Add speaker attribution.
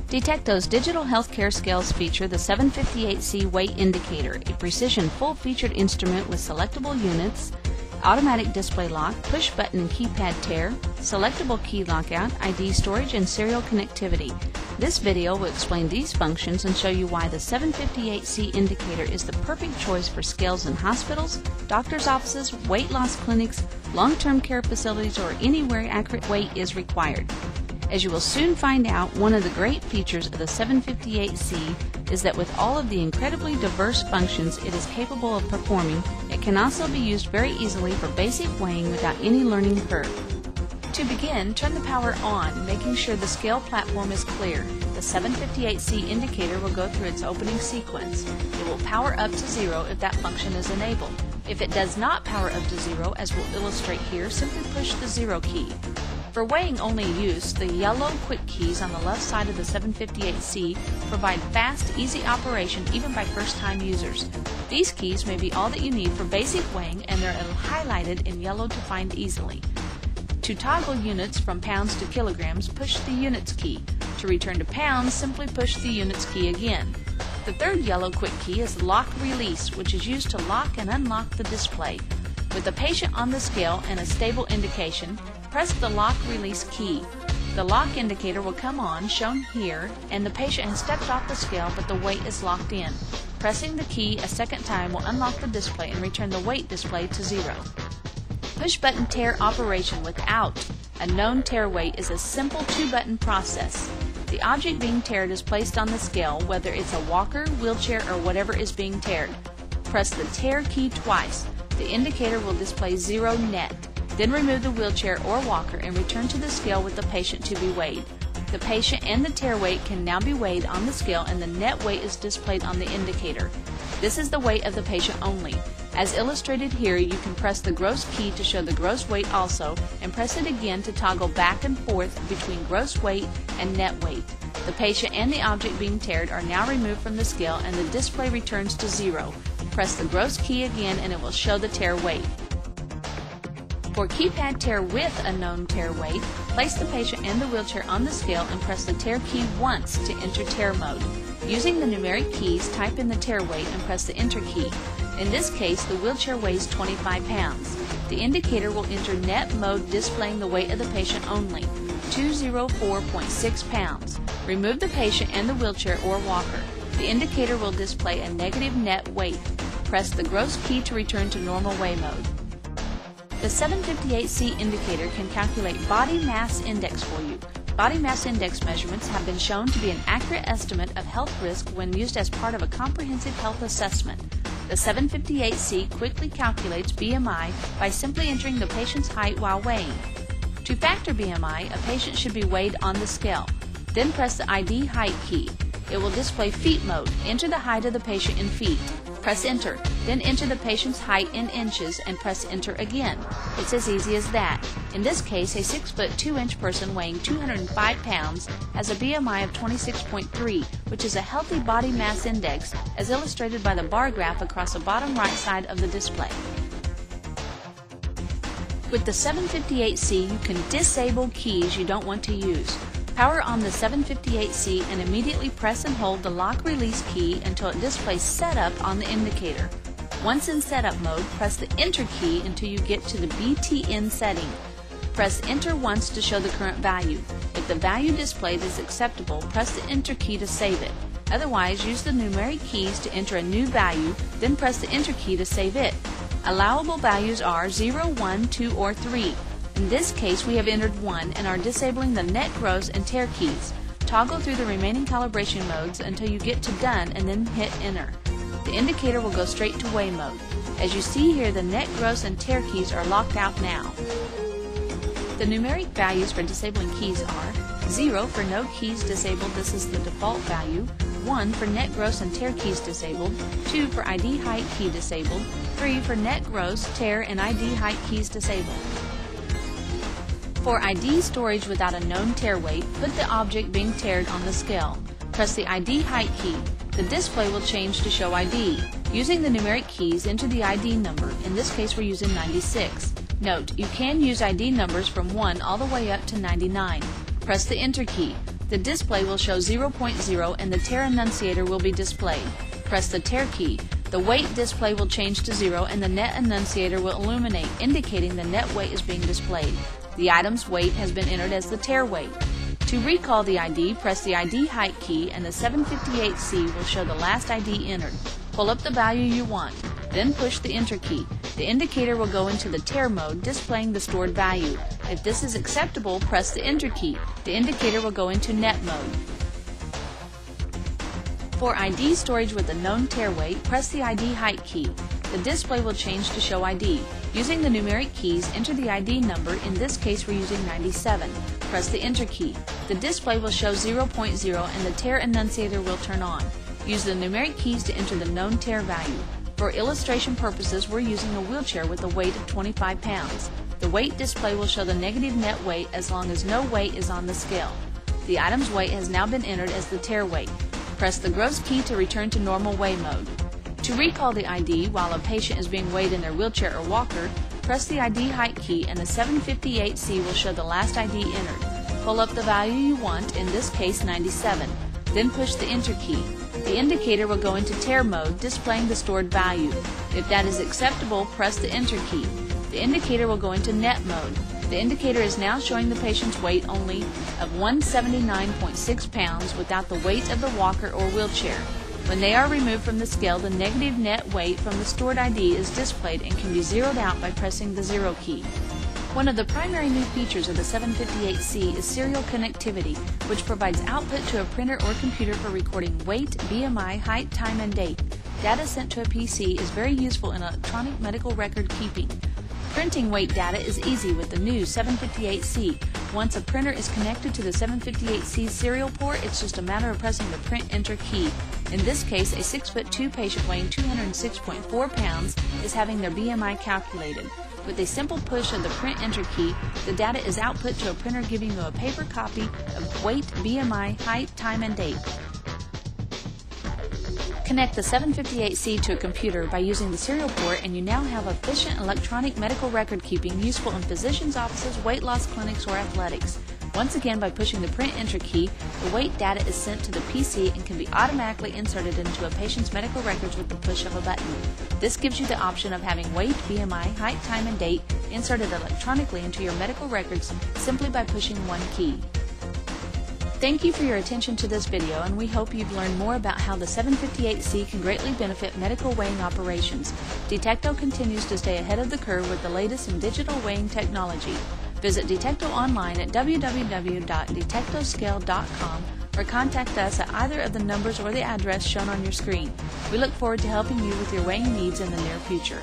Speaker 1: Detecto's digital healthcare scales feature the 758C weight indicator, a precision full-featured instrument with selectable units, automatic display lock, push-button keypad tare, selectable key lockout, ID storage, and serial connectivity. This video will explain these functions and show you why the 758C indicator is the perfect choice for scales in hospitals, doctor's offices, weight loss clinics, long-term care facilities, or anywhere accurate weight is required. As you will soon find out, one of the great features of the 758C is that with all of the incredibly diverse functions it is capable of performing, it can also be used very easily for basic weighing without any learning curve. To begin, turn the power on, making sure the scale platform is clear. The 758C indicator will go through its opening sequence. It will power up to 0 if that function is enabled. If it does not power up to 0, as we'll illustrate here, simply push the 0 key. For weighing only use, the yellow quick keys on the left side of the 758C provide fast, easy operation even by first-time users. These keys may be all that you need for basic weighing, and they're highlighted in yellow to find easily. To toggle units from pounds to kilograms, push the units key. To return to pounds, simply push the units key again. The third yellow quick key is lock release, which is used to lock and unlock the display. With the patient on the scale and a stable indication, press the lock release key. The lock indicator will come on, shown here, and the patient has stepped off the scale but the weight is locked in. Pressing the key a second time will unlock the display and return the weight display to 0. Push-button tare operation without a known tare weight is a simple 2-button process. The object being tared is placed on the scale, whether it's a walker, wheelchair, or whatever is being tared. Press the tare key twice. The indicator will display 0 net. Then remove the wheelchair or walker and return to the scale with the patient to be weighed. The patient and the tare weight can now be weighed on the scale, and the net weight is displayed on the indicator. This is the weight of the patient only. As illustrated here, you can press the gross key to show the gross weight also, and press it again to toggle back and forth between gross weight and net weight. The patient and the object being tared are now removed from the scale, and the display returns to 0. Press the gross key again and it will show the tare weight. For keypad tare with a known tare weight, place the patient and the wheelchair on the scale and press the tare key once to enter tare mode. Using the numeric keys, type in the tare weight and press the enter key. In this case, the wheelchair weighs 25 pounds. The indicator will enter net mode, displaying the weight of the patient only, 204.6 pounds. Remove the patient and the wheelchair or walker. The indicator will display a negative net weight. Press the gross key to return to normal weigh mode. The 758C indicator can calculate body mass index for you. Body mass index measurements have been shown to be an accurate estimate of health risk when used as part of a comprehensive health assessment. The 758C quickly calculates BMI by simply entering the patient's height while weighing. To factor BMI, a patient should be weighed on the scale. Then press the ID height key. It will display feet mode. Enter the height of the patient in feet. Press enter. Then enter the patient's height in inches and press enter again. It's as easy as that. In this case, a 6'2" person weighing 205 pounds has a BMI of 26.3, which is a healthy body mass index, as illustrated by the bar graph across the bottom right side of the display. With the 758C, you can disable keys you don't want to use. Power on the 758C and immediately press and hold the lock release key until it displays setup on the indicator. Once in setup mode, press the enter key until you get to the BTN setting. Press enter once to show the current value. If the value displayed is acceptable, press the enter key to save it. Otherwise, use the numeric keys to enter a new value, then press the enter key to save it. Allowable values are 0, 1, 2, or 3. In this case, we have entered 1 and are disabling the net gross and tare keys. Toggle through the remaining calibration modes until you get to done and then hit enter. The indicator will go straight to weigh mode. As you see here, the net gross and tare keys are locked out now. The numeric values for disabling keys are 0 for no keys disabled, this is the default value, 1 for net gross and tare keys disabled, 2 for ID height key disabled, 3 for net gross, tare, and ID height keys disabled. For ID storage without a known tare weight, put the object being tared on the scale. Press the ID height key. The display will change to show ID. Using the numeric keys, enter the ID number. In this case, we're using 96. Note, you can use ID numbers from 1 all the way up to 99. Press the enter key. The display will show 0.0 and the tare annunciator will be displayed. Press the tare key. The weight display will change to 0 and the net annunciator will illuminate, indicating the net weight is being displayed. The item's weight has been entered as the tare weight. To recall the ID, press the ID height key and the 758C will show the last ID entered. Pull up the value you want, then push the enter key. The indicator will go into the tare mode, displaying the stored value. If this is acceptable, press the enter key. The indicator will go into net mode. For ID storage with a known tare weight, press the ID height key. The display will change to show ID. Using the numeric keys, enter the ID number, in this case we're using 97. Press the enter key. The display will show 0.0 and the tare annunciator will turn on. Use the numeric keys to enter the known tare value. For illustration purposes, we're using a wheelchair with a weight of 25 pounds. The weight display will show the negative net weight as long as no weight is on the scale. The item's weight has now been entered as the tare weight. Press the gross key to return to normal weigh mode. To recall the ID while a patient is being weighed in their wheelchair or walker, press the ID height key and the 758C will show the last ID entered. Pull up the value you want, in this case 97. Then push the enter key. The indicator will go into tare mode, displaying the stored value. If that is acceptable, press the enter key. The indicator will go into net mode. The indicator is now showing the patient's weight only of 179.6 pounds without the weight of the walker or wheelchair. When they are removed from the scale, the negative net weight from the stored ID is displayed and can be zeroed out by pressing the 0 key. One of the primary new features of the 758C is serial connectivity, which provides output to a printer or computer for recording weight, BMI, height, time, and date. Data sent to a PC is very useful in electronic medical record keeping. Printing weight data is easy with the new 758C. Once a printer is connected to the 758C serial port, it's just a matter of pressing the print enter key. In this case, a 6'2" patient weighing 206.4 pounds is having their BMI calculated. With a simple push of the print enter key, the data is output to a printer giving you a paper copy of weight, BMI, height, time, and date. Connect the 758C to a computer by using the serial port and you now have efficient electronic medical record keeping useful in physicians' offices, weight loss clinics, or athletics. Once again, by pushing the print enter key, the weight data is sent to the PC and can be automatically inserted into a patient's medical records with the push of a button. This gives you the option of having weight, BMI, height, time, and date inserted electronically into your medical records simply by pushing one key. Thank you for your attention to this video, and we hope you've learned more about how the 758C can greatly benefit medical weighing operations. Detecto continues to stay ahead of the curve with the latest in digital weighing technology. Visit Detecto online at www.detectoscale.com or contact us at either of the numbers or the address shown on your screen. We look forward to helping you with your weighing needs in the near future.